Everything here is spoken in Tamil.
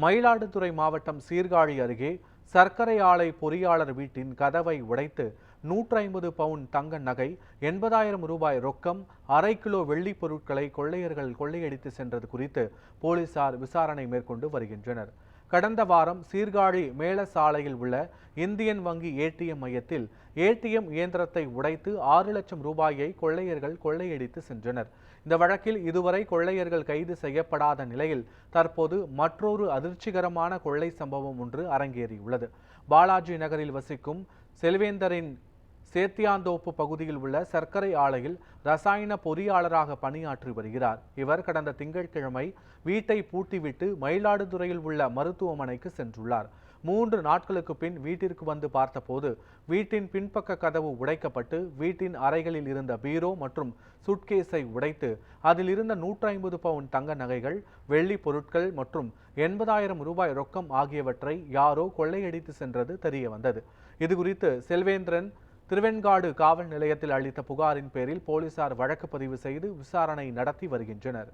மயிலாடுதுறை மாவட்டம் சீர்காழி அருகே சர்க்கரை ஆலை பொறியாளர் வீட்டின் கதவை உடைத்து 150 பவுன் தங்க நகை, 80,000 ரூபாய் ரொக்கம், அரை கிலோ வெள்ளி பொருட்களை கொள்ளையர்கள் கொள்ளையடித்து சென்றது குறித்து போலீசார் விசாரணை மேற்கொண்டு வருகின்றனர். கடந்த வாரம் சீர்காழி மேலசாலையில் உள்ள இந்தியன் வங்கி ஏடிஎம் மையத்தில் ஏடிஎம் இயந்திரத்தை உடைத்து 6 லட்சம் ரூபாயை கொள்ளையர்கள் கொள்ளையடித்து சென்றனர். இந்த வழக்கில் இதுவரை கொள்ளையர்கள் கைது செய்யப்படாத நிலையில் தற்போது மற்றொரு அதிர்ச்சிகரமான கொள்ளை சம்பவம் ஒன்று அரங்கேறியுள்ளது. பாலாஜி நகரில் வசிக்கும் செல்வேந்தரின் சேத்தியாந்தோப்பு பகுதியில் உள்ள சர்க்கரை ஆலையில் ரசாயன பொறியாளராக பணியாற்றி வருகிறார். இவர் கடந்த திங்கட்கிழமை வீட்டை பூட்டிவிட்டு மயிலாடுதுறையில் உள்ள மருத்துவமனைக்கு சென்றுள்ளார். 3 நாட்களுக்கு பின் வீட்டிற்கு வந்து பார்த்தபோது வீட்டின் பின்பக்க கதவு உடைக்கப்பட்டு வீட்டின் அறைகளில் இருந்த பீரோ மற்றும் சுட்கேஸை உடைத்து அதில் இருந்த 150 பவுன் தங்க நகைகள், வெள்ளி பொருட்கள் மற்றும் 80,000 ரூபாய் ரொக்கம் ஆகியவற்றை யாரோ கொள்ளையடித்து சென்றது தெரிய வந்தது. இதுகுறித்து செல்வேந்திரன் திருவெண்காடு காவல் நிலையத்தில் அளித்த புகாரின் பேரில் போலீசார் வழக்கு பதிவு செய்து விசாரணை நடத்தி வருகின்றனர்.